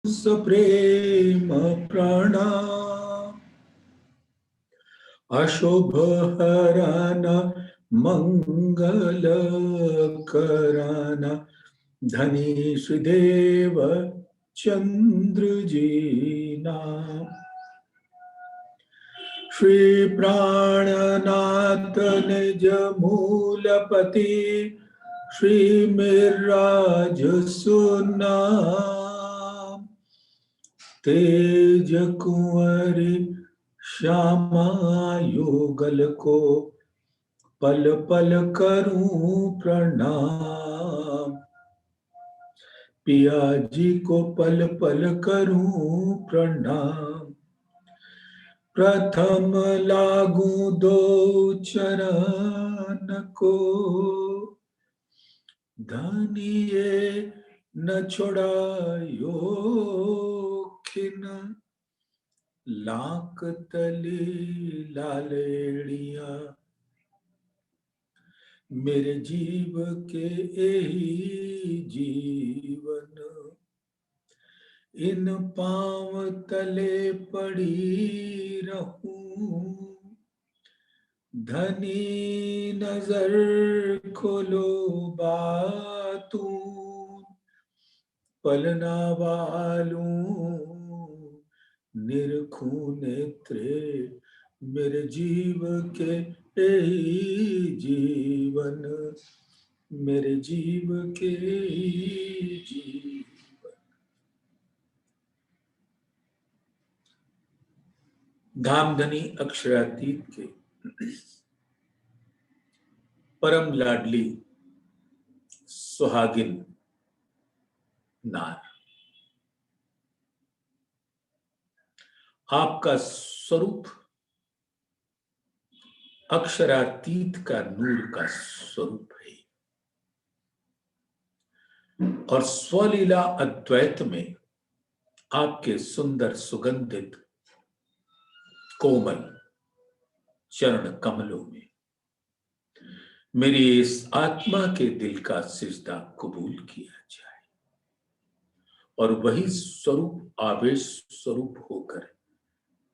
सप्रेम प्रणा अशुभ हराना मंगल कराना धनी सुदेव चंद्र जी नाम। श्री प्राणनाथ निज मूलपति श्री मिराज सुनाम। तेज कुंवरी श्यामा युगल को पल पल करूं प्रणाम। पिया जी को पल पल करूं प्रणाम। प्रथम लागू दो चरण को धनिये न छोड़ायो खिन। लाक तली लालेड़िया मेरे जीव के यही जीवन। इन पांव तले पड़ी रहूं। धनी नजर खोलो बातूं। पलना वालूं निरखूं नेत्रे मेरे जीव के यही जीवन। मेरे जीव के जीवन। धामधनी अक्षरातीत के परम लाडली सुहागिन नार, आपका स्वरूप अक्षरातीत का नूर का स्वरूप है और स्वलीला अद्वैत में आपके सुंदर सुगंधित कोमल चरण कमलों में मेरी इस आत्मा के दिल का सिजदा कबूल किया जाए और वही स्वरूप आवेश स्वरूप होकर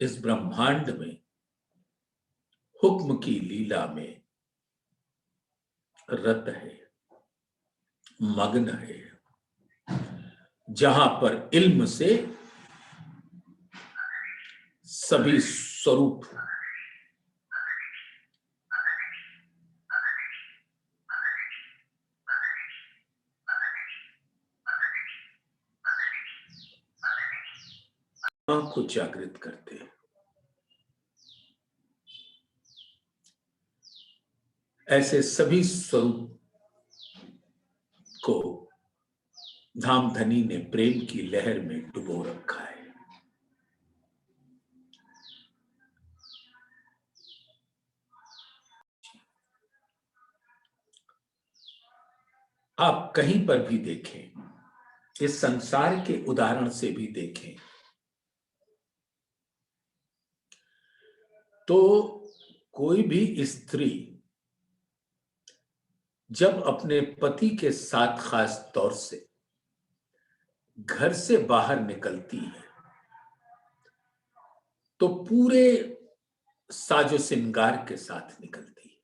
इस ब्रह्मांड में हुक्म की लीला में रत है, मग्न है, जहां पर इल्म से सभी स्वरूप को जागृत करते हैं। ऐसे सभी स्वरूप को धामधनी ने प्रेम की लहर में डुबो रखा है। आप कहीं पर भी देखें, इस संसार के उदाहरण से भी देखें, तो कोई भी स्त्री जब अपने पति के साथ खास तौर से घर से बाहर निकलती है तो पूरे साजो श्रृंगार के साथ निकलती है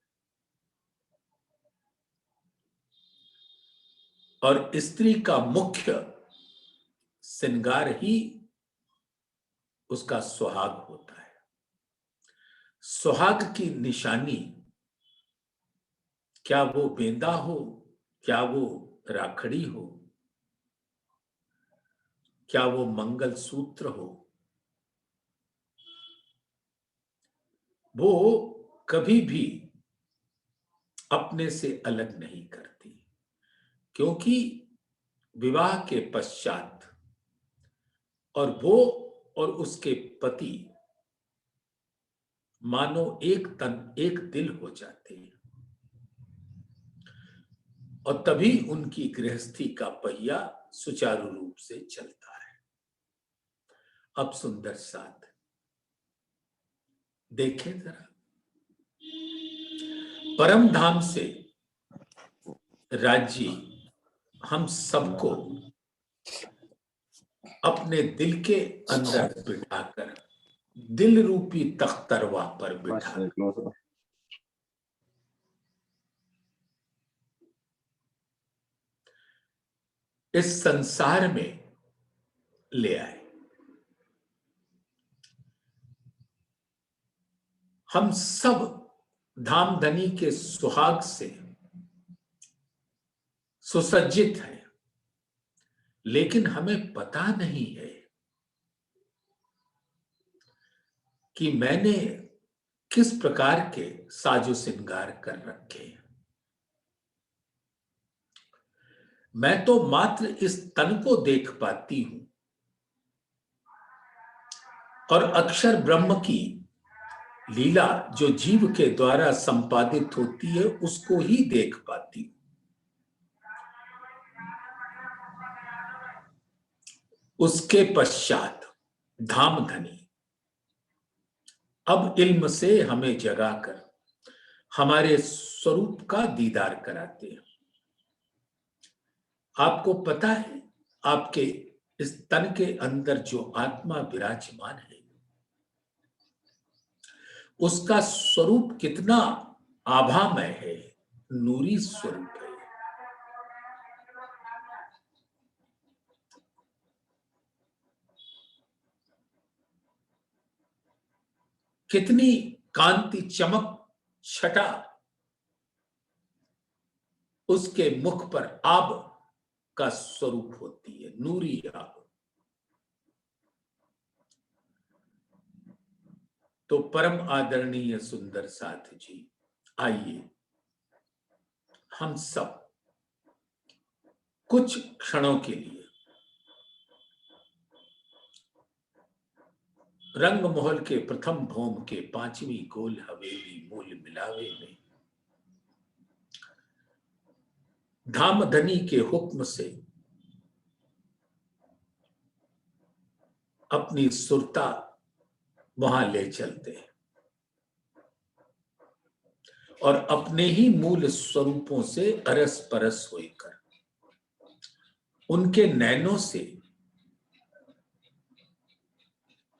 और स्त्री का मुख्य श्रृंगार ही उसका सुहाग होता है। सुहाग की निशानी, क्या वो बेंदा हो, क्या वो राखड़ी हो, क्या वो मंगल सूत्र हो, वो कभी भी अपने से अलग नहीं करती, क्योंकि विवाह के पश्चात और वो और उसके पति मानो एक तन एक दिल हो जाते हैं और तभी उनकी गृहस्थी का पहिया सुचारू रूप से चलता है। अब सुंदर साथ देखें जरा, परम धाम से राज्य हम सबको अपने दिल के अंदर बिठाकर, दिल रूपी तख्तरवा पर बिठा इस संसार में ले आए। हम सब धामधनी के सुहाग से सुसज्जित हैं, लेकिन हमें पता नहीं है कि मैंने किस प्रकार के साजो श्रृंगार कर रखे हैं। मैं तो मात्र इस तन को देख पाती हूं और अक्षर ब्रह्म की लीला जो जीव के द्वारा संपादित होती है उसको ही देख पाती हूं। उसके पश्चात धामधनी अब इल्म से हमें जगाकर हमारे स्वरूप का दीदार कराते हैं। आपको पता है, आपके इस तन के अंदर जो आत्मा विराजमान है उसका स्वरूप कितना आभामय है, नूरी स्वरूप है। कितनी कांति, चमक, छटा उसके मुख पर आब का स्वरूप होती है, नूरी आब। तो परम आदरणीय सुंदर साथ जी, आइए हम सब कुछ क्षणों के लिए रंग महल के प्रथम भौम के 5वीं गोल हवेली मूल मिलावे में धामधनी के हुक्म से अपनी सुरता वहां ले चलते हैं और अपने ही मूल स्वरूपों से अरस परस होकर उनके नैनों से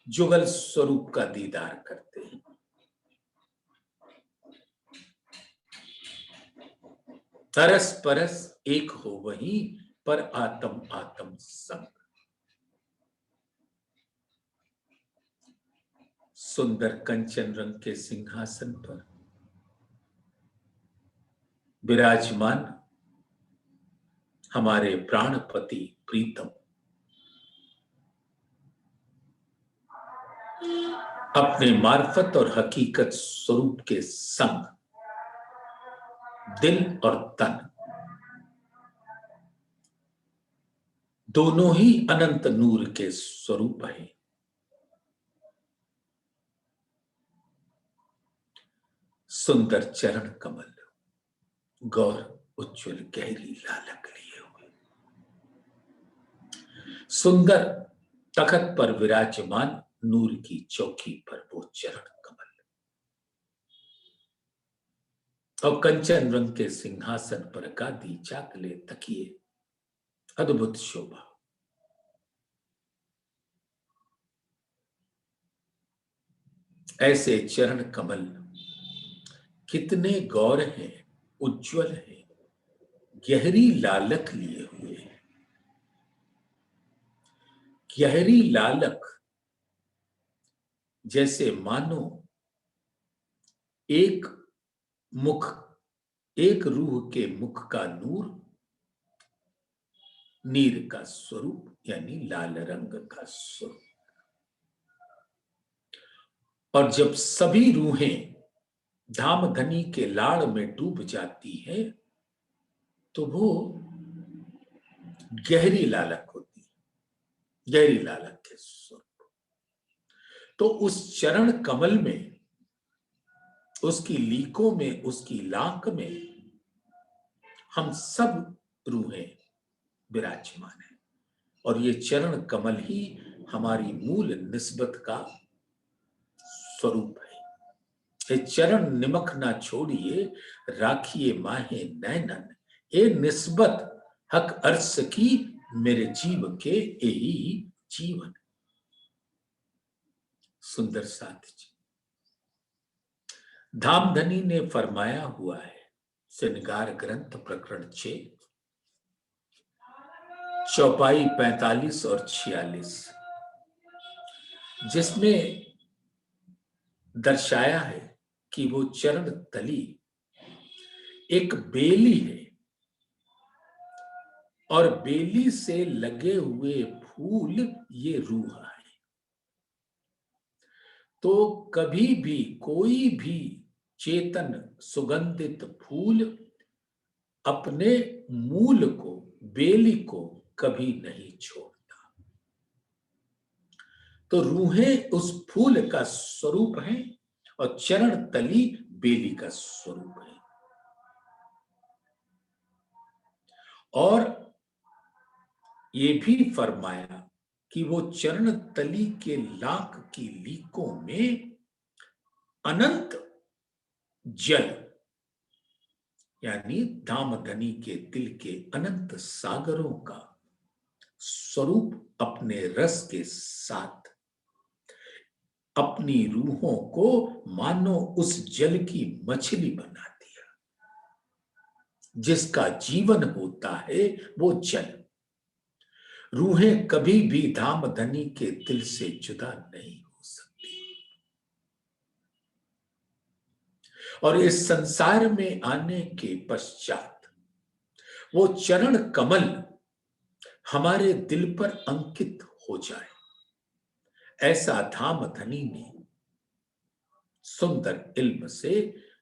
जुगल स्वरूप का दीदार करते हैं। तरस परस एक हो वहीं पर आत्म आत्म संग। सुंदर कंचन रंग के सिंहासन पर विराजमान हमारे प्राणपति प्रीतम अपने मार्फत और हकीकत स्वरूप के संग दिल और तन दोनों ही अनंत नूर के स्वरूप हैं। सुंदर चरण कमल, गौर उज्ज्वल गहरी लालक लिए हुए, सुंदर तखत पर विराजमान नूर की चौकी पर वो चरण कमल और कंचन रंग के सिंहासन पर गादी, चाकले, तकिए, अद्भुत शोभा। ऐसे चरण कमल कितने गौर हैं, उज्जवल हैं, गहरी लालक लिए हुए हैं। गहरी लालक जैसे मानो एक मुख, एक रूह के मुख का नूर नीर का स्वरूप यानी लाल रंग का स्वरूप। और जब सभी रूहें धामधनी के लाड़ में डूब जाती है तो वो गहरी लालक होती है, गहरी लालक के स्वरूप। तो उस चरण कमल में, उसकी लीकों में, उसकी लाक में हम सब रूहें विराजमान है और ये चरण कमल ही हमारी मूल निस्बत का स्वरूप है। ये चरण निमक ना छोड़िए, राखिए माहे नैनन, ए निस्बत हक अर्श की मेरे जीव के यही जीवन। सुंदर साथ जी, धामधनी ने फरमाया हुआ है, श्रृंगार ग्रंथ प्रकरण 6 चौपाई 45 और 46, जिसमें दर्शाया है कि वो चरण तली एक बेली है और बेली से लगे हुए फूल ये रूह है। तो कभी भी कोई भी चेतन सुगंधित फूल अपने मूल को, बेली को कभी नहीं छोड़ता। तो रूहें उस फूल का स्वरूप है और चरण तली बेली का स्वरूप है। और ये भी फरमाया कि वो चरण तली के लाख की लीकों में अनंत जल, यानी धामधनी के दिल के अनंत सागरों का स्वरूप अपने रस के साथ अपनी रूहों को मानो उस जल की मछली बना दिया। जिसका जीवन होता है वो जल। रूहें कभी भी धामधनी के दिल से जुदा नहीं हो सकती। और इस संसार में आने के पश्चात वो चरण कमल हमारे दिल पर अंकित हो जाए, ऐसा धामधनी ने सुंदर इल्म से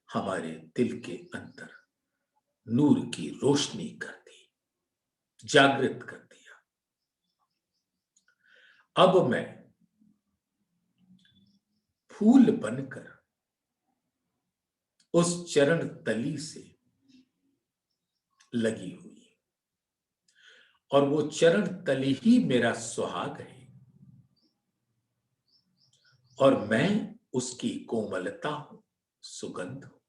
हमारे दिल के अंदर नूर की रोशनी कर दी, जागृत कर दिया। अब मैं फूल बनकर उस चरण तली से लगी हुई, और वो चरण तली ही मेरा सुहाग है, और मैं उसकी कोमलता हूं, सुगंध हूं।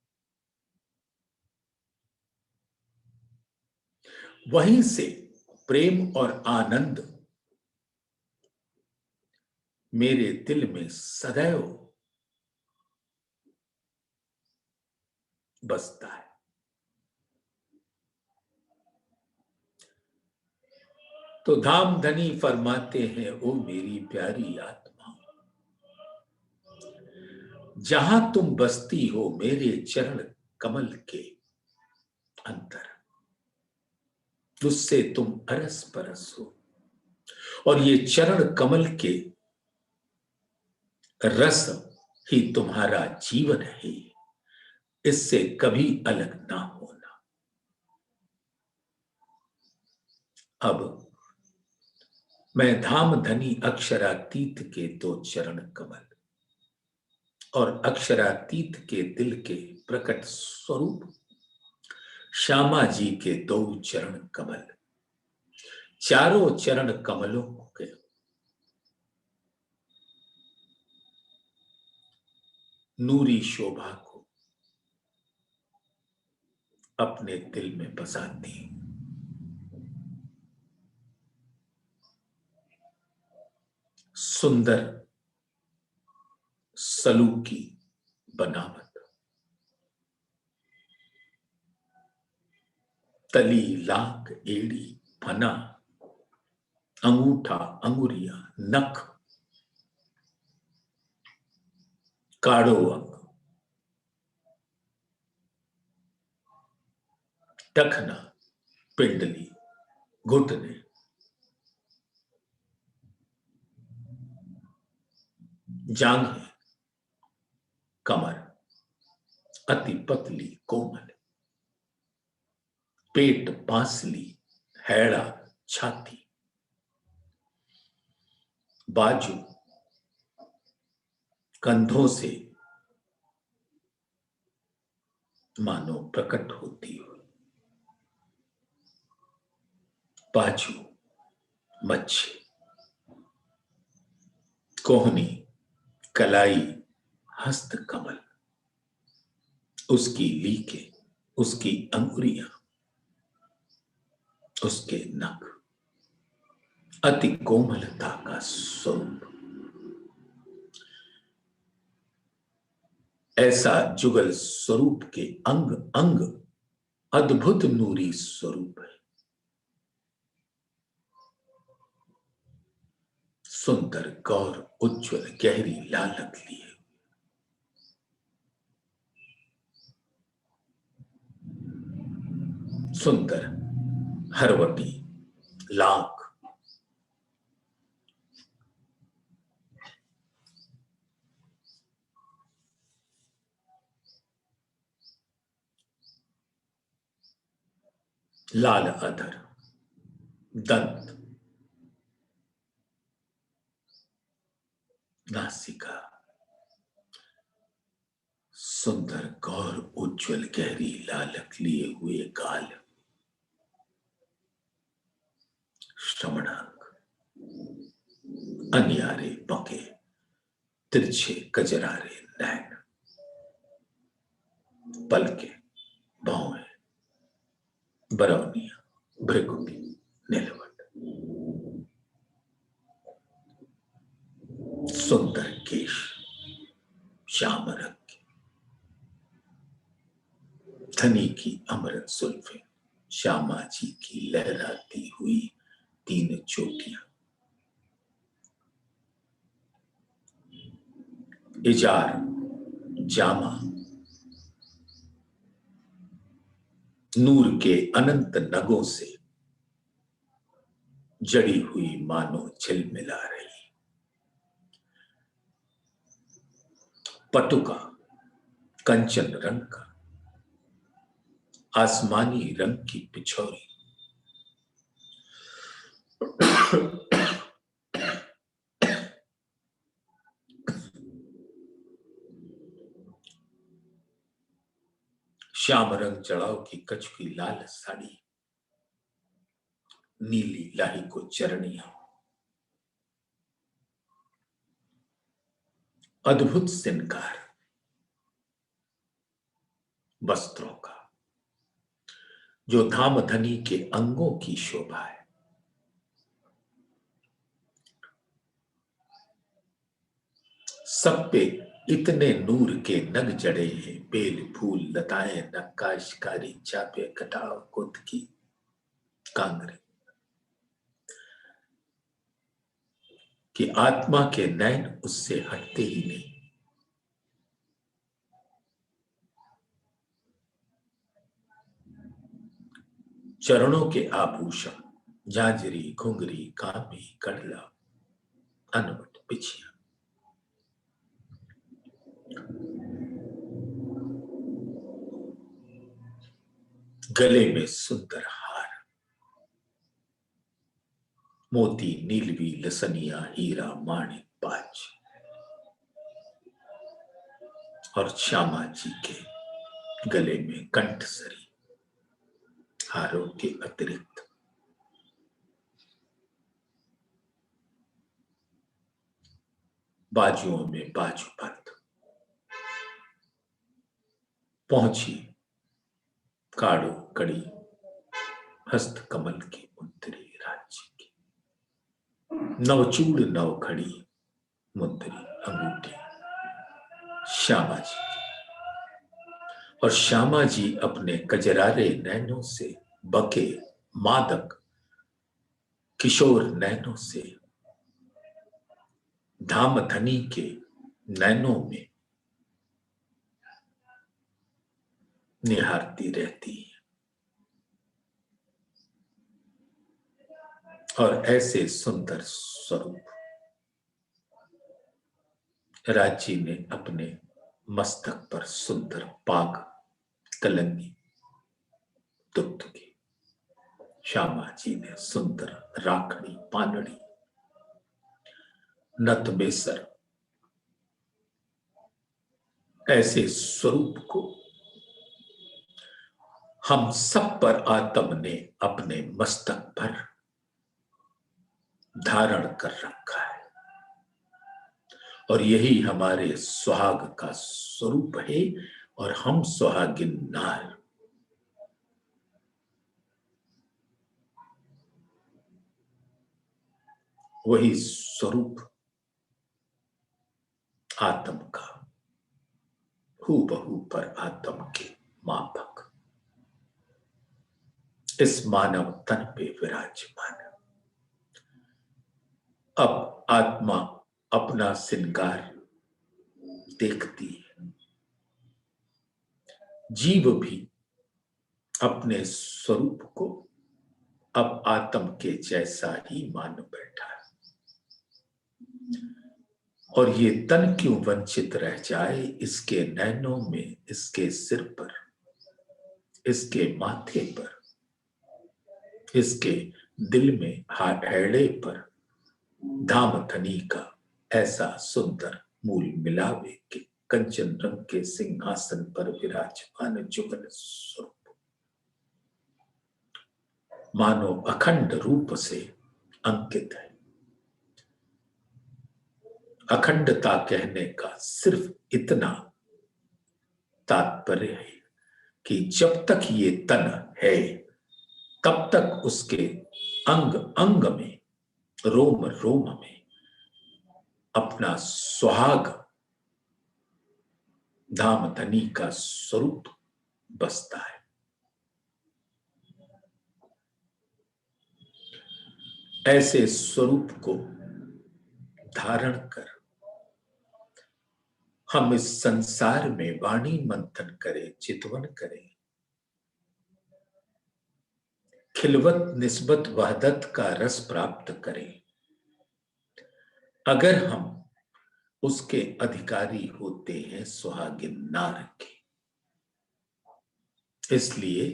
वहीं से प्रेम और आनंद मेरे दिल में सदैव बसता है। तो धामधनी फरमाते हैं, ओ मेरी प्यारी आत्मा, जहां तुम बसती हो मेरे चरण कमल के अंदर, उससे तुम अरस परस हो, और ये चरण कमल के रस ही तुम्हारा जीवन है। इससे कभी अलग ना होना। अब मैं धामधनी अक्षरातीत के दो चरण कमल और अक्षरातीत के दिल के प्रकट स्वरूप श्यामा जी के दो चरण कमल, चारों चरण कमलों के नूरी शोभा को अपने दिल में बसाती। सुंदर सलूकी बनावट, तली, लाख, एड़ी, फना, अंगूठा, अंगुरिया, नख, काड़ो अंग, टखना, पिंडली, घुटने, जांघें, कमर, अति पतली कोमल, पेट, पांसली, हैड़ा, छाती, बाजू, कंधों से मानो प्रकट होती हो, बाजू, मच्छी, कोहनी, कलाई, हस्त कमल, उसकी लीके, उसकी अंगुरियां, उसके नख, अति कोमलता का स्वरूप, ऐसा जुगल स्वरूप के अंग अंग अद्भुत नूरी स्वरूप है। सुंदर गौर उज्ज्वल गहरी लालक लिए, सुंदर हरवटी लाख, लाल अधर, दंत, नासिका, सुंदर गौर उज्ज्वल गहरी लालक लिए हुए गाल, श्रवणांग, अनियारे पके, तिरछे कजरारे नैन, पलके, भौएं, बरौनिया, भृगुटी, नीलवट, सुंदर केश, श्याम रंग की, धनी की अमृत सुल्फे, श्यामा जी की लहराती हुई तीन चोटियां, इजार, जामा, नूर के अनंत नगों से जड़ी हुई मानो झिलमिला रही, पटुका कंचन रंग का, आसमानी रंग की पिछौरी, श्याम रंग चढ़ाव की कछुई लाल साड़ी, नीली लाही को चरणिया, अद्भुत श्रृंगार वस्त्रों का, जो धामधनी के अंगों की शोभा है। सब पे इतने नूर के नग जड़े हैं, बेल फूल लताएं नक्काशकारी चापे कटाव कुत की कांगरे, कि आत्मा के नैन उससे हटते ही नहीं। चरणों के आभूषण, झांझरी, घुंघरी, कांपी, कड़ला, अनवट बिछिया, गले में सुंदर हार, मोती, नीलवी, लसनिया, हीरा, माणिक, पांच, और श्यामा जी के गले में कंठसरी, हारों के अतिरिक्त बाजुओं में बाजूबंद, पहुंची काड़ो कड़ी, हस्त कमल की मुंदरी राज्य की, नवचूड़ नवखड़ी मुंदरी अंगूठी श्यामा जी की। और श्यामा जी अपने कजरारे नैनों से बके मादक किशोर नैनों से धामधनी के नैनों में निहारती रहती है। और ऐसे सुंदर स्वरूप राज्य ने अपने मस्तक पर सुंदर पाग कलंगी दुग्ध की, श्यामा जी ने सुंदर राखड़ी पानड़ी नत बेसर, ऐसे स्वरूप को हम सब पर आत्म ने अपने मस्तक पर धारण कर रखा है। और यही हमारे सुहाग का स्वरूप है। और हम सुहागिन नार वही स्वरूप आत्म का हूबहू पर आत्म के मापक इस मानव तन पे विराजमान। अब आत्मा अपना श्रृंगार देखती है, जीव भी अपने स्वरूप को अब आत्म के जैसा ही मान बैठा है। और ये तन क्यों वंचित रह जाए, इसके नैनों में, इसके सिर पर, इसके माथे पर, इसके दिल में, हैड़े पर धामधनी का ऐसा सुंदर मूल मिलावे के कंचन रंग के सिंहासन पर विराजमान जुगल स्वरूप मानो अखंड रूप से अंकित है। अखंडता कहने का सिर्फ इतना तात्पर्य है कि जब तक ये तन है तब तक उसके अंग अंग में, रोम रोम में अपना सुहाग धामधनी का स्वरूप बसता है। ऐसे स्वरूप को धारण कर हम इस संसार में वाणी मंथन करें, चितवन करें, खिलवत निस्बत वहदत का रस प्राप्त करें। अगर हम उसके अधिकारी होते हैं सुहागिन नार के। इसलिए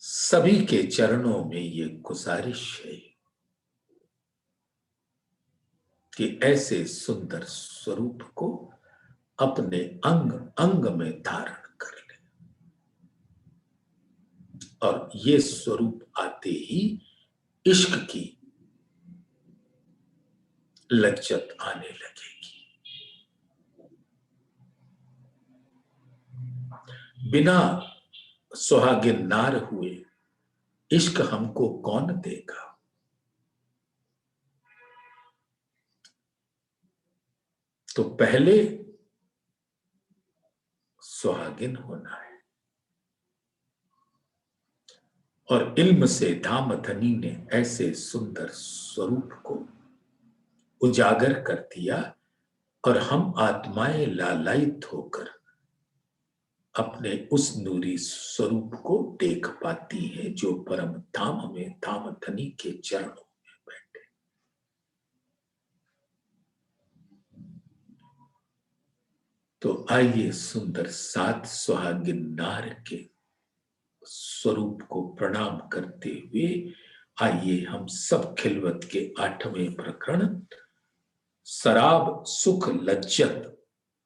सभी के चरणों में ये गुजारिश है कि ऐसे सुंदर स्वरूप को अपने अंग अंग में धारण कर ले। और ये स्वरूप आते ही इश्क की लज्जत आने लगेगी। बिना सुहागिन नार हुए इश्क हमको कौन देगा? तो पहले सुहागिन होना है। और इल्म से धामधनी ने ऐसे सुंदर स्वरूप को उजागर कर दिया और हम आत्माएं लालायित होकर अपने उस नूरी स्वरूप को देख पाती हैं जो परम धाम में धामधनी के चरणों में बैठे। तो आइए सुंदर सात सुहागिन नार के स्वरूप को प्रणाम करते हुए आइए हम सब खिलवत के 8वें प्रकरण शराब सुख लज्जत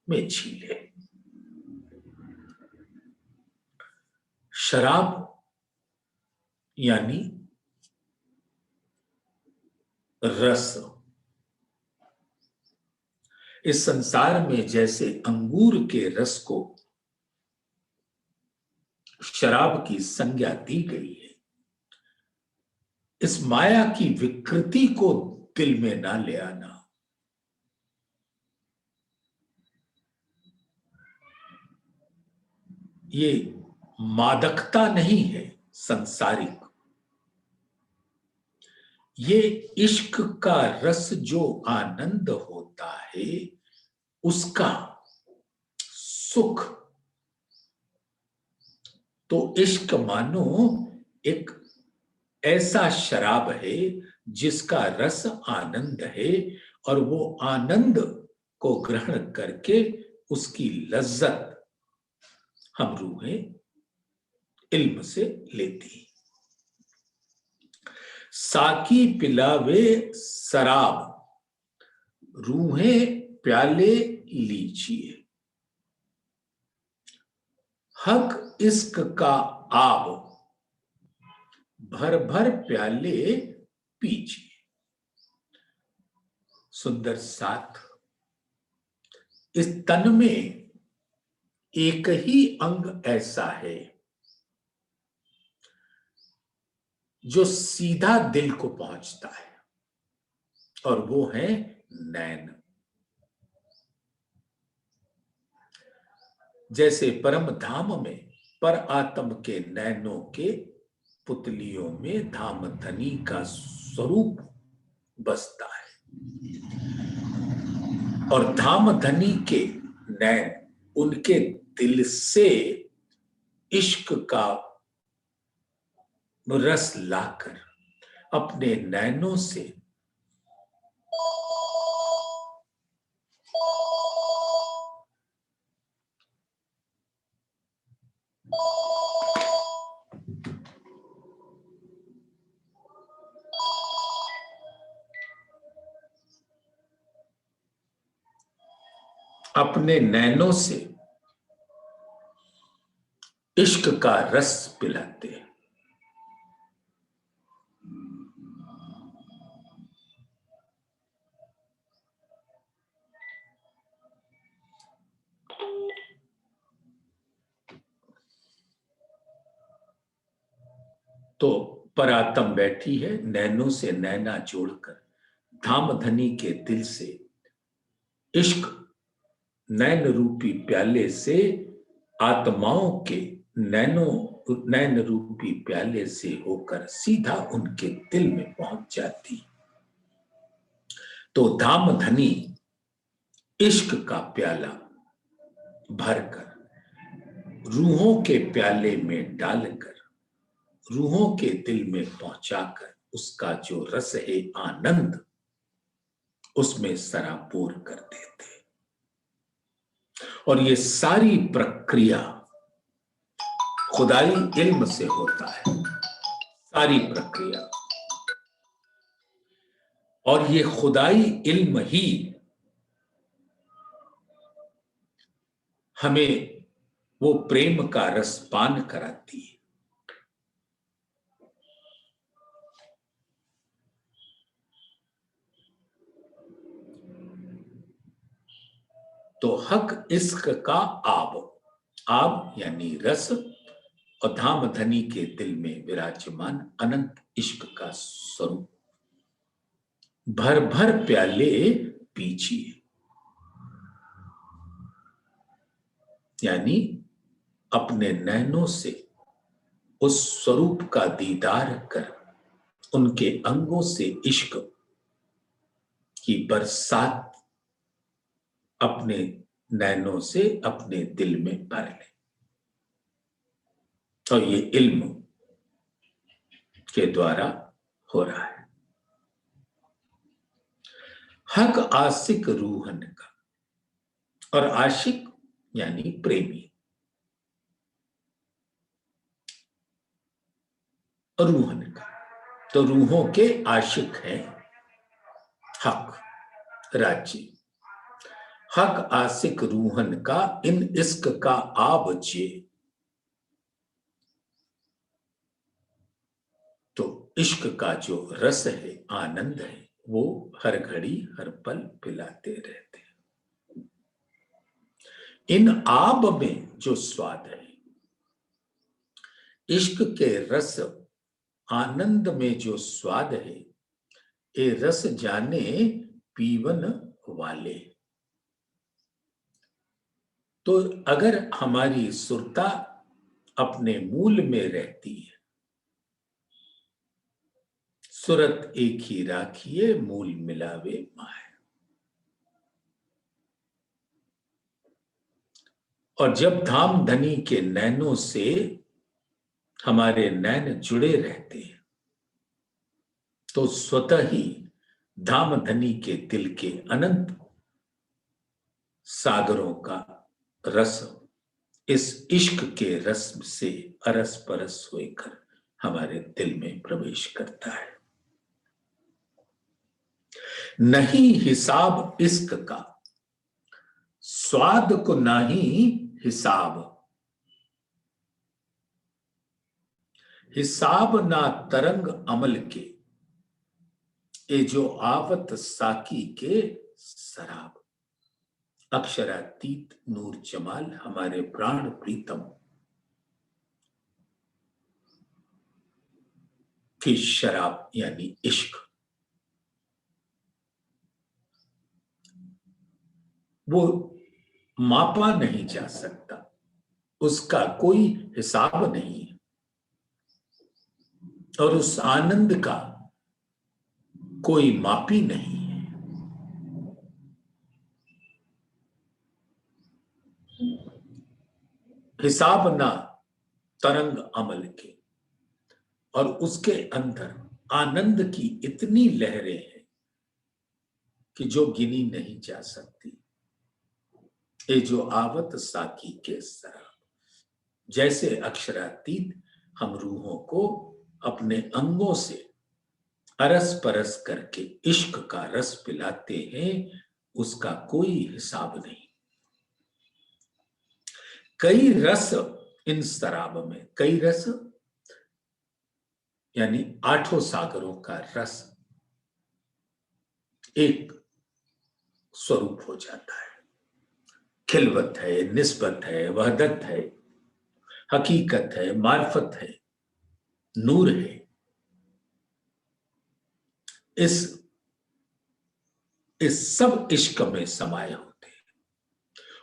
में झीले। शराब यानी रस। इस संसार में जैसे अंगूर के रस को शराब की संज्ञा दी गई है, इस माया की विकृति को दिल में ना ले आना। ये मादकता नहीं है संसारिक, ये इश्क का रस जो आनंद होता है उसका सुख। तो इश्क मानो एक ऐसा शराब है जिसका रस आनंद है और वो आनंद को ग्रहण करके उसकी लज्जत हम रूहें इल्म से लेती। साकी पिलावे शराब, रूहें प्याले लीजिए। हक इश्क का आब, भर भर प्याले पीजिए। सुंदर साथ, इस तन में एक ही अंग ऐसा है जो सीधा दिल को पहुंचता है। और वो है नैन। जैसे परम धाम में पर आत्म के नैनों के पुतलियों में धाम धनी का स्वरूप बसता है, और धाम धनी के नैन उनके दिल से इश्क का रस लाकर अपने नैनों से अपने नैनों से इश्क का रस पिलाते हैं। तो परातम बैठी है नैनों से नैना जोड़कर, धाम धनी के दिल से इश्क नैन रूपी प्याले से, आत्माओं के नैन रूपी प्याले से होकर सीधा उनके दिल में पहुंच जाती। तो धाम धनी इश्क का प्याला भरकर रूहों के प्याले में डालकर रूहों के दिल में पहुंचाकर उसका जो रस है आनंद उसमें सराबोर कर देते। और ये सारी प्रक्रिया खुदाई इल्म से होता है, सारी प्रक्रिया। और ये खुदाई इल्म ही हमें वो प्रेम का रस पान कराती है। तो हक इश्क का आब यानी रस, और धाम धनी के दिल में विराजमान अनंत इश्क का स्वरूप। भर भर प्याले पीछिए, यानी अपने नैनों से उस स्वरूप का दीदार कर उनके अंगों से इश्क की बरसात अपने नैनों से अपने दिल में भर ले। और ये इल्म के द्वारा हो रहा है। हक आशिक रूहन का, और आशिक यानी प्रेमी, रूहन का तो रूहों के आशिक हैं हक राज्य। हक आशिक रूहन का इन इश्क का आब जे, तो इश्क का जो रस है आनंद है वो हर घड़ी हर पल पिलाते रहते हैं। इन आब में जो स्वाद है, इश्क के रस आनंद में जो स्वाद है, ये रस जाने पीवन वाले। तो अगर हमारी सुरता अपने मूल में रहती है, सुरत एक ही राखिए मूल मिलावे माए। और जब धाम धनी के नैनों से हमारे नैन जुड़े रहते हैं, तो स्वतः ही धाम धनी के दिल के अनंत सागरों का रस इस इश्क के रस से अरस परस होकर हमारे दिल में प्रवेश करता है। नहीं हिसाब इश्क का, स्वाद को नहीं हिसाब, हिसाब ना तरंग अमल के, ये जो आवत साकी के शराब। अक्षरातीत नूर जमाल हमारे प्राण प्रीतम की शराब यानी इश्क, वो मापा नहीं जा सकता, उसका कोई हिसाब नहीं है, और उस आनंद का कोई मापी नहीं है। हिसाब ना तरंग अमल के, और उसके अंदर आनंद की इतनी लहरें हैं कि जो गिनी नहीं जा सकती। ये जो आवत साकी के शराब, जैसे अक्षरातीत हम रूहों को अपने अंगों से अरस परस करके इश्क का रस पिलाते हैं, उसका कोई हिसाब नहीं। कई रस इन शराब में, कई रस यानी 8 सागरों का रस एक स्वरूप हो जाता है। खिलवत है, निस्बत है, वहदत है, हकीकत है, मार्फत है, नूर है। इस सब इश्क में समाये होते हैं,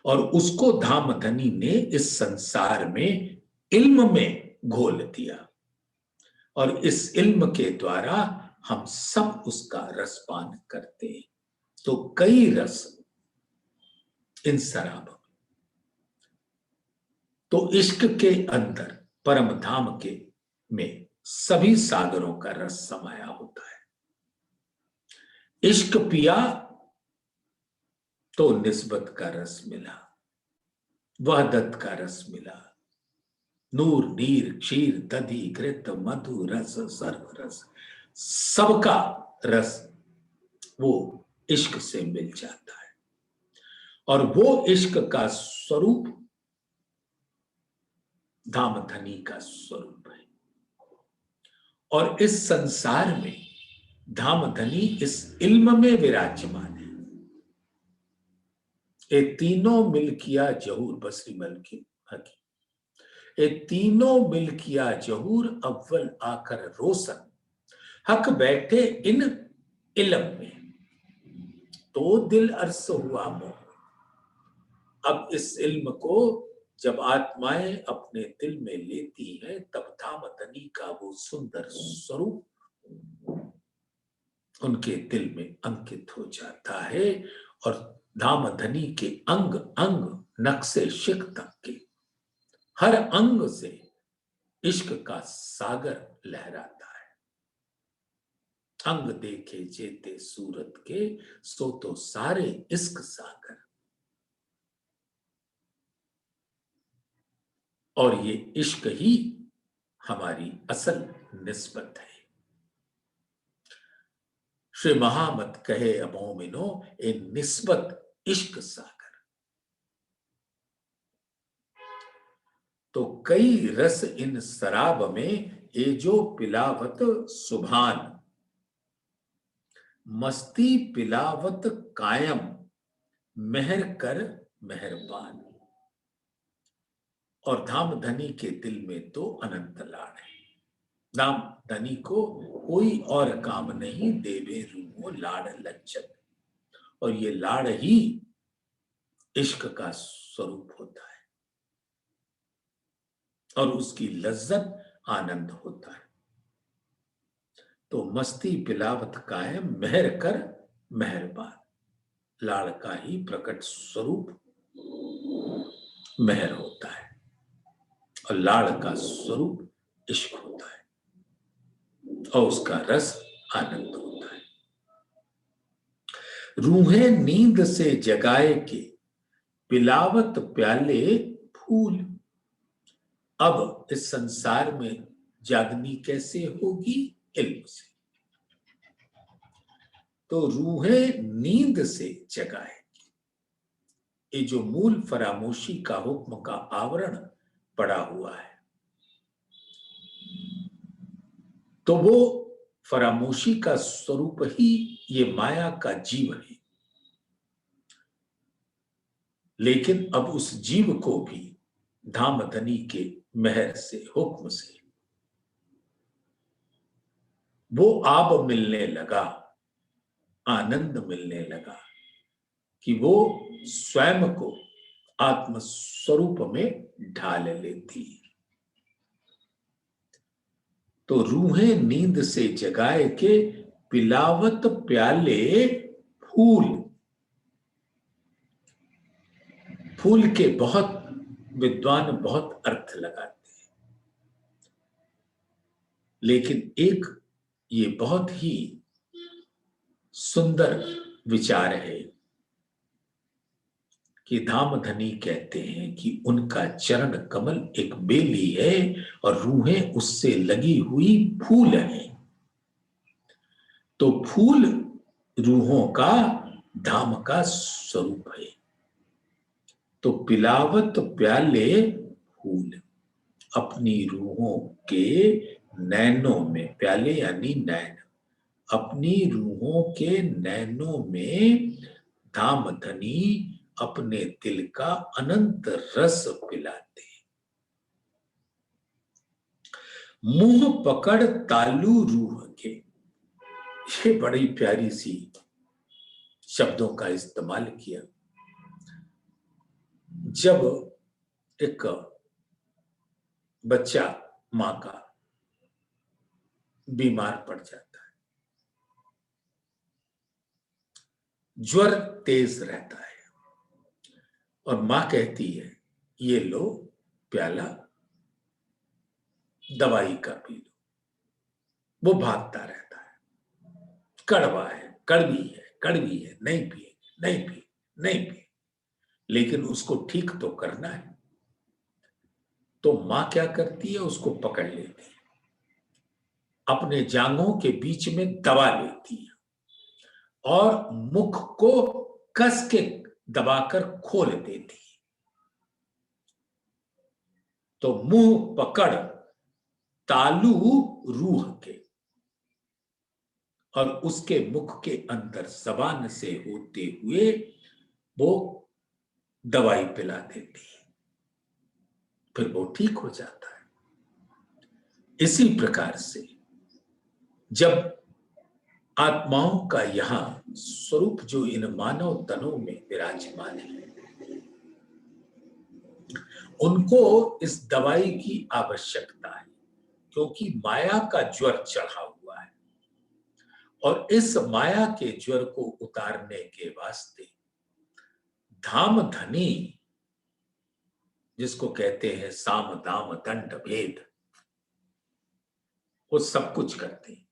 और उसको धामधनी ने इस संसार में इल्म में घोल दिया, और इस इल्म के द्वारा हम सब उसका रसपान करते हैं। तो कई रस इन शराब में। तो इश्क के अंदर परम धाम के में सभी सागरों का रस समाया होता है। इश्क पिया तो निस्बत का रस मिला, वहदत का रस मिला, नूर, नीर, क्षीर, दधि, घृत, मधु, रस, सर्व रस, सबका रस वो इश्क से मिल जाता है। और वो इश्क का स्वरूप धामधनी का स्वरूप है। और इस संसार में धामधनी इस इल्म में विराजमान है। ये तीनों मिल किया जहूर, बसरी मल की हकी, ये तीनों मिल किया जहूर, अव्वल आकर रोशन, हक बैठे इन इल्म में, तो दिल अरस हुआ मोह। अब इस इल्म को जब आत्माएं अपने दिल में लेती हैं, तब धामधनी का वो सुंदर स्वरूप उनके दिल में अंकित हो जाता है। और धामधनी के अंग अंग नक्शे शिख तक के हर अंग से इश्क का सागर लहराता है। अंग देखे जेते सूरत के, सो तो सारे इश्क सागर। और ये इश्क ही हमारी असल निस्बत है। श्री महामत कहे अमोमिनो, ए निस्बत इश्क सागर। तो कई रस इन शराब में, ये जो पिलावत सुभान, मस्ती पिलावत कायम, मेहर कर मेहरबान। और धामधनी के दिल में तो अनंत लाड़ है। धामधनी को कोई और काम नहीं, देवे रूहो लाड़ लज्जत। और ये लाड़ ही इश्क का स्वरूप होता है, और उसकी लज्जत आनंद होता है। तो मस्ती पिलावत कायम, मेहर कर मेहरबान। लाड़ का ही प्रकट स्वरूप मेहर होता है, और लाड़ का स्वरूप इश्क होता है, और उसका रस आनंद होता है। रूहें नींद से जगाए के, पिलावत प्याले फूल। अब इस संसार में जागनी कैसे होगी? इल्म से। तो रूहें नींद से जगाए, ये जो मूल फरामोशी का हुक्म का आवरण पड़ा हुआ है, तो वो फरामोशी का स्वरूप ही ये माया का जीव है। लेकिन अब उस जीव को भी धामधनी के मेहर से, हुक्म से वो आब मिलने लगा, आनंद मिलने लगा, कि वो स्वयं को आत्म स्वरूप में ढाल लेती है। तो रूहें नींद से जगाए के पिलावत प्याले फूल, फूल के बहुत विद्वान बहुत अर्थ लगाते हैं, लेकिन एक ये बहुत ही सुंदर विचार है कि धामधनी कहते हैं कि उनका चरण कमल एक बेली है और रूहें उससे लगी हुई फूल हैं। तो फूल रूहों का धाम का स्वरूप है। तो पिलावत प्याले फूल अपनी रूहों के नैनों में, प्याले यानी नैन, अपनी रूहों के नैनों में धामधनी अपने दिल का अनंत रस पिलाते। मुंह पकड़ तालू रूह के, ये बड़ी प्यारी सी शब्दों का इस्तेमाल किया। जब एक बच्चा मां का बीमार पड़ जाता है, ज्वर तेज रहता है और मां कहती है ये लो प्याला दवाई का पी लो, वो भागता रहता है, कड़वा है, कड़वी है, कड़वी है, नहीं पिए, नहीं पिए, नहीं पिए, लेकिन उसको ठीक तो करना है। तो मां क्या करती है, उसको पकड़ लेती है, अपने जांघों के बीच में दबा लेती है और मुख को कस के दबाकर खोल देती है। तो मुंह पकड़ तालू रूह के, और उसके मुख के अंदर जबान से होते हुए वो दवाई पिला देती है, फिर वो ठीक हो जाता है। इसी प्रकार से जब आत्माओं का यहां स्वरूप जो इन मानव तनों में विराजमान है, उनको इस दवाई की आवश्यकता है, क्योंकि माया का ज्वर चढ़ा हुआ है और इस माया के ज्वर को उतारने के वास्ते धाम धनी, जिसको कहते हैं साम दाम दंड भेद, वो सब कुछ करते हैं।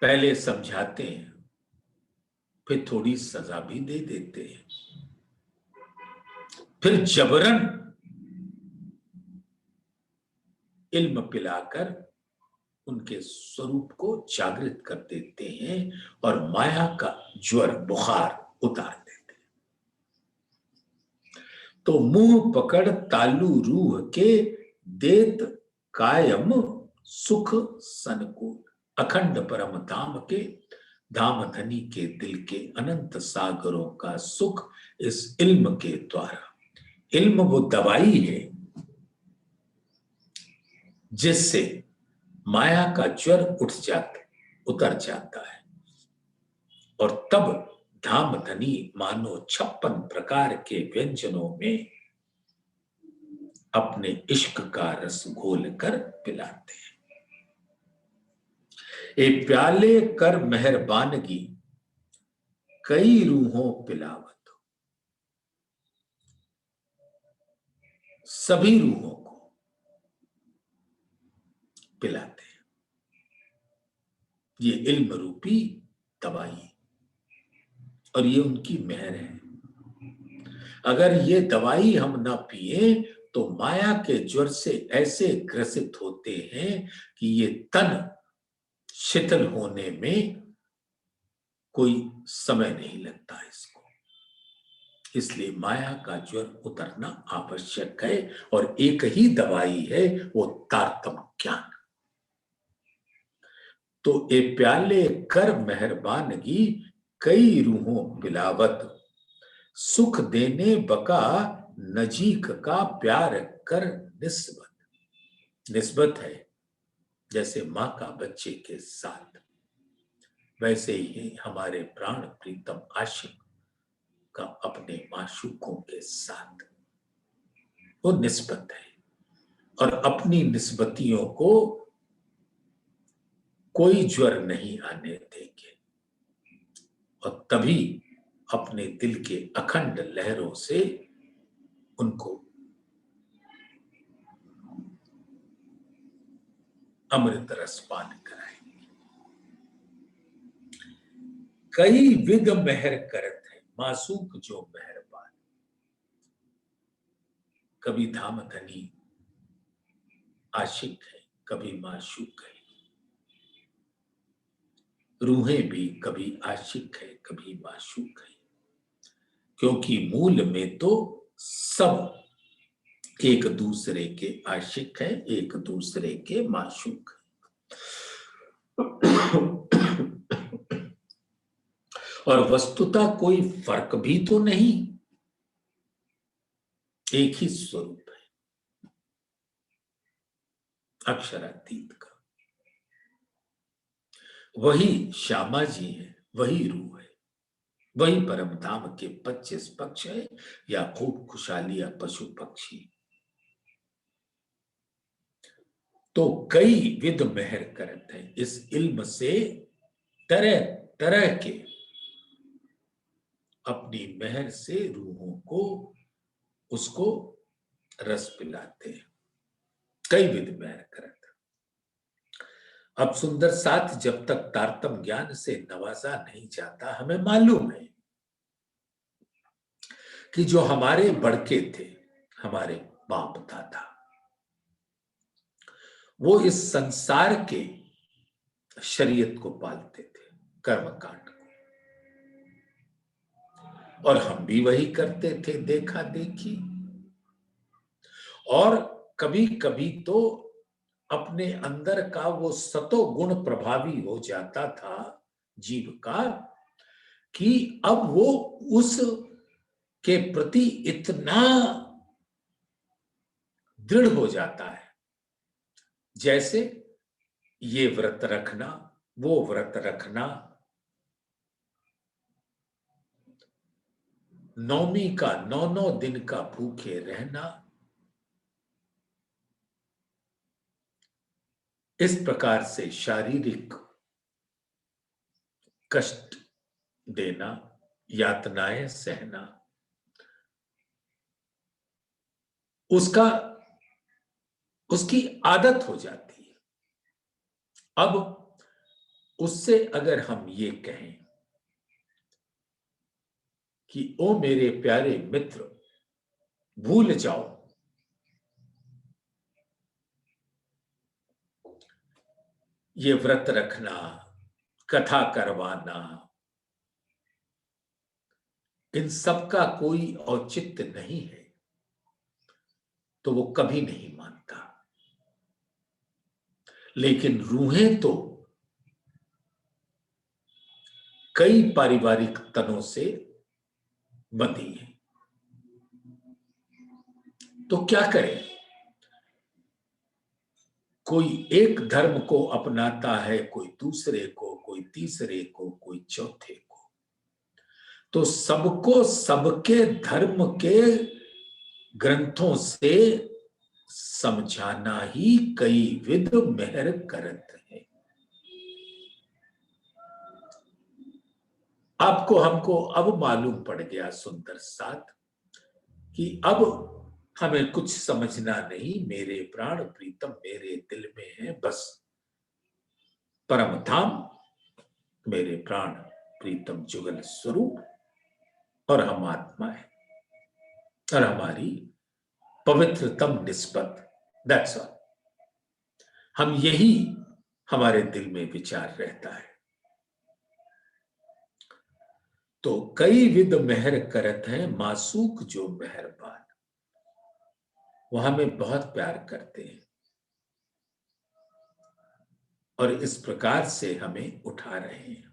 पहले समझाते हैं, फिर थोड़ी सजा भी दे देते हैं, फिर जबरन इल्म पिलाकर उनके स्वरूप को जागृत कर देते हैं और माया का ज्वर बुखार उतार देते हैं। तो मुंह पकड़ तालू रूह के देत कायम सुख सनकूल, अखंड परम धाम के धाम धनी के दिल के अनंत सागरों का सुख इस इल्म के द्वारा। इल्म वो दवाई है जिससे माया का ज्वर उतर जाता है और तब धाम धनी मानो 56 प्रकार के व्यंजनों में अपने इश्क का रस घोल कर पिलाते हैं। ए प्याले कर मेहरबानगी कई रूहों पिलावत, सभी रूहों को पिलाते हैं। ये इल्म रूपी दवाई और ये उनकी मेहर है। अगर ये दवाई हम ना पिए तो माया के ज्वर से ऐसे ग्रसित होते हैं कि ये तन शिथिल होने में कोई समय नहीं लगता इसको। इसलिए माया का ज्वर उतरना आवश्यक है और एक ही दवाई है, वो तारतम ज्ञान। तो ए प्याले कर मेहरबानगी कई रूहों पिलावत, सुख देने बका नजीक का प्यार कर निस्बत। निस्बत है जैसे मां का बच्चे के साथ, वैसे ही हमारे प्राण प्रीतम आशिक का अपने माशूकों के साथ वो निस्बत है, और अपनी निस्बतियों को कोई ज्वर नहीं आने देंगे, और तभी अपने दिल के अखंड लहरों से उनको अमृत रस पान कराएंगे। कई विध मेहर करत है मासूक जो मेहरबान, कभी धाम धनी आशिक है, कभी माशूक है, रूहें भी कभी आशिक है, कभी माशूक है, क्योंकि मूल में तो सब एक दूसरे के आशिक है, एक दूसरे के माशूक है। और वस्तुतः कोई फर्क भी तो नहीं, एक ही स्वरूप है अक्षरातीत का। वही श्यामा जी है, वही रूह है, वही परम धाम के 25 पक्ष है, या खूब खुशहाली या पशु पक्षी। तो कई विध मेहर करत है, इस इल्म से तरह तरह के अपनी मेहर से रूहों को उसको रस पिलाते हैं। कई विध मेहर करत। अब सुंदर साथ जब तक तारतम ज्ञान से नवाजा नहीं जाता, हमें मालूम है कि जो हमारे बड़के थे, हमारे बाप दादा, वो इस संसार के शरीयत को पालते थे, कर्मकांड को, और हम भी वही करते थे, देखा देखी। और कभी कभी तो अपने अंदर का वो सतो गुण प्रभावी हो जाता था जीव का, कि अब वो उस के प्रति इतना दृढ़ हो जाता है, जैसे ये व्रत रखना, वो व्रत रखना, नौमी का 9 दिन का भूखे रहना, इस प्रकार से शारीरिक कष्ट देना, यातनाएं सहना, उसका उसकी आदत हो जाती है। अब उससे अगर हम ये कहें कि ओ मेरे प्यारे मित्र, भूल जाओ ये व्रत रखना, कथा करवाना, इन सब का कोई औचित्य नहीं है, तो वो कभी नहीं मानता। लेकिन रूहें तो कई पारिवारिक तनों से बंधी हैं, तो क्या करें? कोई एक धर्म को अपनाता है, कोई दूसरे को, कोई तीसरे को, कोई चौथे को। तो सबको सबके धर्म के ग्रंथों से समझाना ही कई विध मेहर करत है। आपको हमको अब मालूम पड़ गया सुंदर साथ, कि अब हमें कुछ समझना नहीं, मेरे प्राण प्रीतम मेरे दिल में है, बस परम धाम मेरे प्राण प्रीतम जुगल स्वरूप, और हम आत्मा है, और हमारी पवित्रतम निस्बत, दैट्स ऑल। हम यही हमारे दिल में विचार रहता है। तो कई विध मेहर करत हैं मासूक जो मेहरबान, वो हमें बहुत प्यार करते हैं, और इस प्रकार से हमें उठा रहे हैं।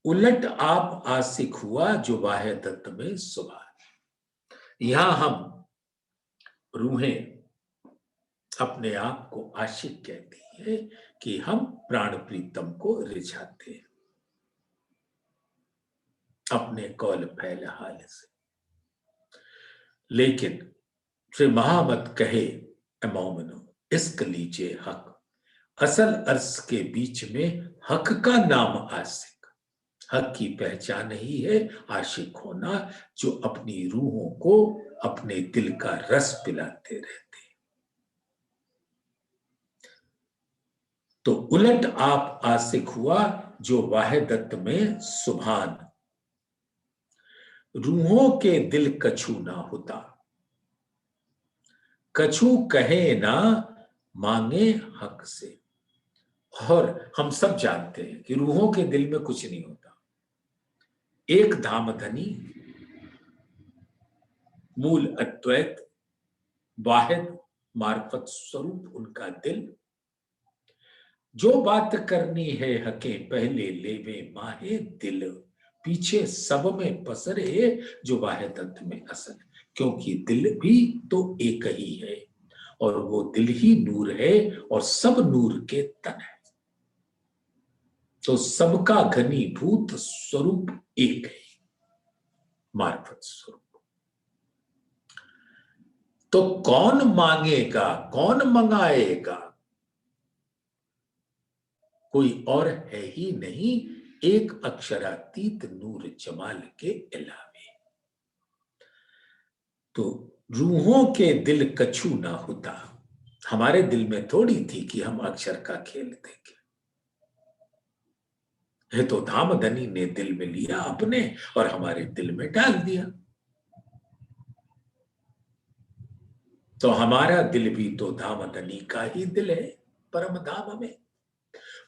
उलट आप आशिक हुआ जो वाहे दत्त में सुभान। यहां हम रूहें अपने आप को आशिक कहती है, कि हम प्राण प्रीतम को रिझाते हैं। अपने कौल फैल हाल से। लेकिन फिर महामत कहे मोमिनो इश्क लीजिए हक, असल अर्ज के बीच में हक का नाम आशिक। हक की पहचान ही है आशिक होना, जो अपनी रूहों को अपने दिल का रस पिलाते रहते हैं। तो उलट आप आशिक हुआ जो वाहिदत में सुभान, रूहों के दिल कछु ना होता, कछु कहे ना मांगे हक से। और हम सब जानते हैं कि रूहों के दिल में कुछ नहीं होता। एक धामधनी मूल अद्वैत वाहिद मार्फत स्वरूप उनका दिल, जो बात करनी है हके पहले लेवे माहे दिल, पीछे सब में पसरे जो वाहिदत में असल। क्योंकि दिल भी तो एक ही है और वो दिल ही नूर है और सब नूर के तन है। तो सबका घनीभूत स्वरूप एक है, मार्फत स्वरूप। तो कौन मांगेगा, कौन मंगाएगा? कोई और है ही नहीं एक अक्षरातीत नूर जमाल के अलावे। तो रूहों के दिल कछु ना होता, हमारे दिल में थोड़ी थी कि हम अक्षर का खेल देंगे। है तो धामधनी ने दिल में लिया अपने और हमारे दिल में डाल दिया। तो हमारा दिल भी तो धामधनी का ही दिल है परम धाम में।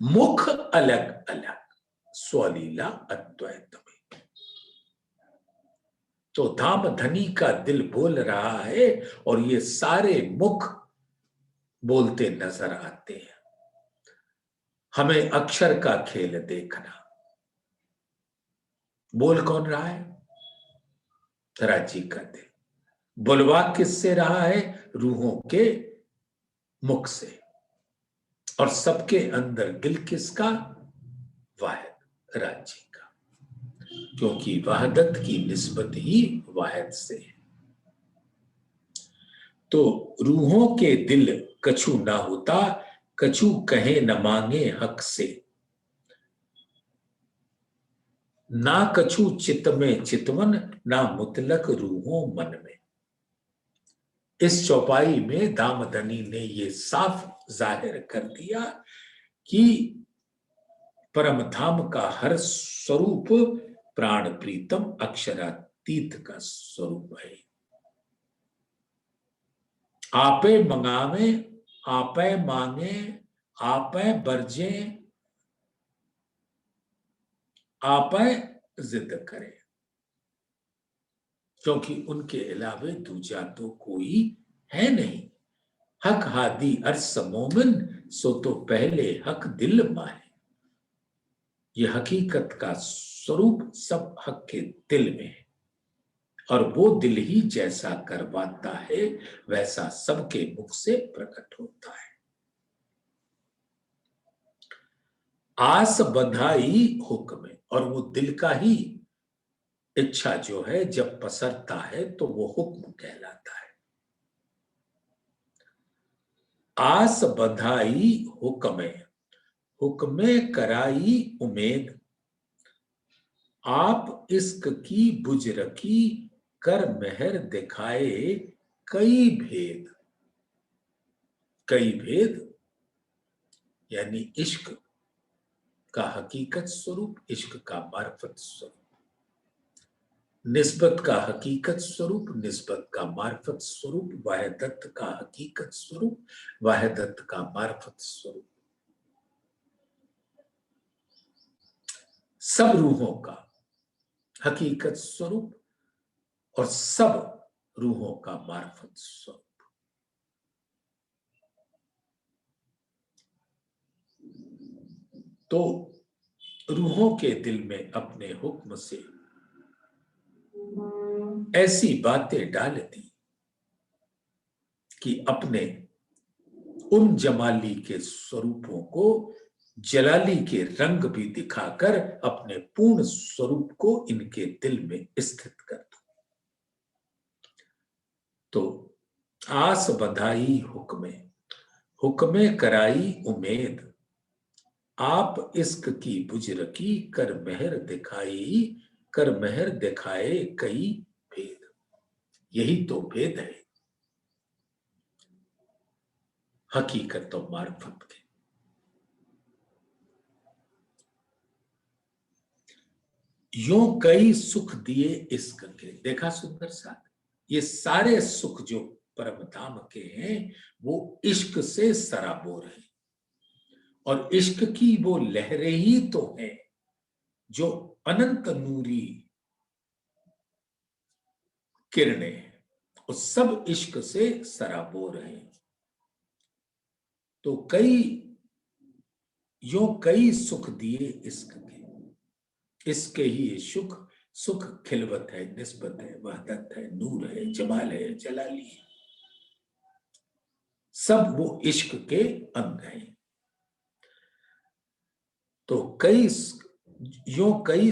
मुख अलग अलग स्वलीला अद्वैत में। तो धामधनी का दिल बोल रहा है और ये सारे मुख बोलते नजर आते हैं। हमें अक्षर का खेल देखना। बोल कौन रहा है? राजी का दिल। बुलवा किससे रहा है? रूहों के मुख से। और सबके अंदर दिल किसका? वाहिद राज्य का, क्योंकि वहदत की निस्बत ही वाहिद से है। तो रूहों के दिल कछु ना होता, कछु कहे न मांगे हक से, ना कछु चित में चितवन, ना मुतलक रूहों मन में। इस चौपाई में दामधनी ने ये साफ जाहिर कर दिया कि परम धाम का हर स्वरूप प्राण प्रीतम अक्षरातीत का स्वरूप है। आपे मंगावे, आपे मांगे, आपे बरजे, आपे जिद करे, क्योंकि उनके अलावे दूजा तो कोई है नहीं। हक हादी अर्स मोमिन, सो तो पहले हक दिल माहे। ये हकीकत का स्वरूप सब हक के दिल में है और वो दिल ही जैसा करवाता है वैसा सबके मुख से प्रकट होता है। आस बंधाई हुक्म, और वो दिल का ही इच्छा जो है जब पसरता है तो वो हुक्म कहलाता है। आस बंधाई हुक्म, हुक्मे कराई उम्मीद, आप इश्क की बुझ रखी कर मेहर दिखाए कई भेद। कई भेद यानी इश्क का हकीकत स्वरूप, इश्क का मार्फत स्वरूप, निस्बत का हकीकत स्वरूप, निस्बत का मार्फत स्वरूप, वाहिदत का हकीकत स्वरूप, वाहिदत का मार्फत स्वरूप। सब रूहों का हकीकत स्वरूप और सब रूहों का मार्फत स्वरूप। तो रूहों के दिल में अपने हुक्म से ऐसी बातें डाल दी कि अपने उन जमाली के स्वरूपों को जलाली के रंग भी दिखाकर अपने पूर्ण स्वरूप को इनके दिल में स्थित कर दो। तो आस बंधाई हुक्मे, हुक्मे कराई उमेद, आप इश्क की बुझ रखी कर मेहर दिखाई, कर मेहर दिखाए कई भेद। यही तो भेद है हकीकत और मार्फत के। यूं कई सुख दिए इश्क के। देखा सुंदर साथ, ये सारे सुख जो परम धाम के हैं वो इश्क से सराबोर है, और इश्क की वो लहरें ही तो है जो अनंत नूरी किरणें हैं, वो सब इश्क से सराबोर है। तो कई सुख दिए इश्क के, इसके ही सुख सुख खिलवत है, निस्बत है, वहदत है, नूर है, जमाल है, जलाली है, सब वो इश्क के अंग हैं। तो कई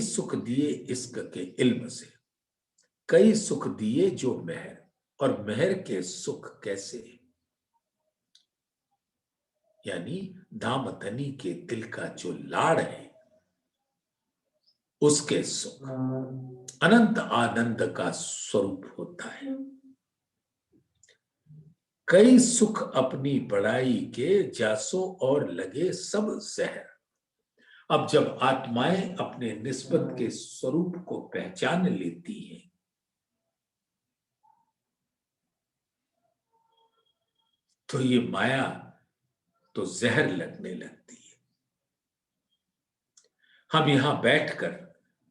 सुख दिए इश्क के इल्म से, कई सुख दिए जो मेहर, और मेहर के सुख कैसे, यानी धामधनी के दिल का जो लाड़ है उसके सुख अनंत आनंद का स्वरूप होता है। कई सुख अपनी बड़ाई के जासो और लगे सब जहर। अब जब आत्माएं अपने निस्बत के स्वरूप को पहचान लेती हैं तो ये माया तो जहर लगने लगती है। हम यहां बैठकर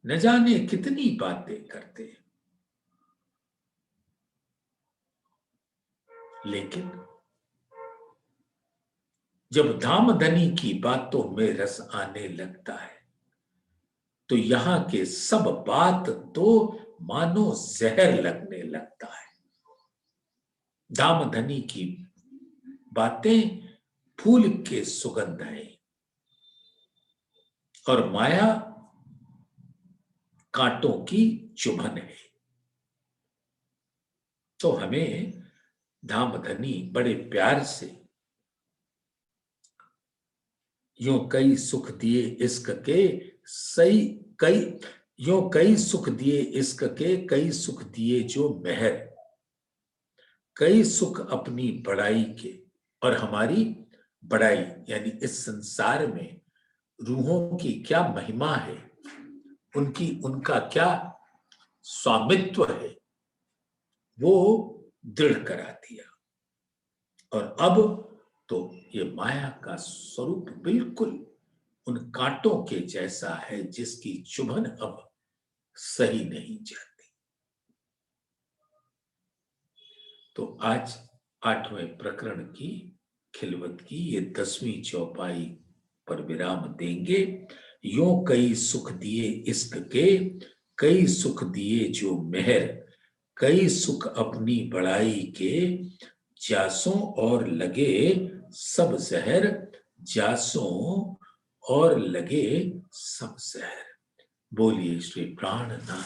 न जाने कितनी बातें करते हैं, लेकिन जब धामधनी की बातों में रस आने लगता है तो यहां के सब बात तो मानो जहर लगने लगता है। धामधनी की बातें फूल के सुगंध है और माया कांटों की चुभन है। तो हमें धामधनी बड़े प्यार से यूं कई सुख दिए इश्क के सही कई यूं कई सुख दिए इश्क के, कई सुख दिए जो मेहर, कई सुख अपनी बड़ाई के, और हमारी बड़ाई यानी इस संसार में रूहों की क्या महिमा है, उनका क्या स्वामित्व है, वो दृढ़ करा दिया। और अब तो ये माया का स्वरूप बिल्कुल उन कांटों के जैसा है जिसकी चुभन अब सही नहीं जाती। तो आज 8वें प्रकरण की खिलवत की ये 10वीं चौपाई पर विराम देंगे। यूं कई सुख दिए इश्क के, कई सुख दिए जो मेहर, कई सुख अपनी बड़ाई के, जासों और लगे सब जहर, जासों और लगे सब जहर। बोलिए श्री प्राणनाथ।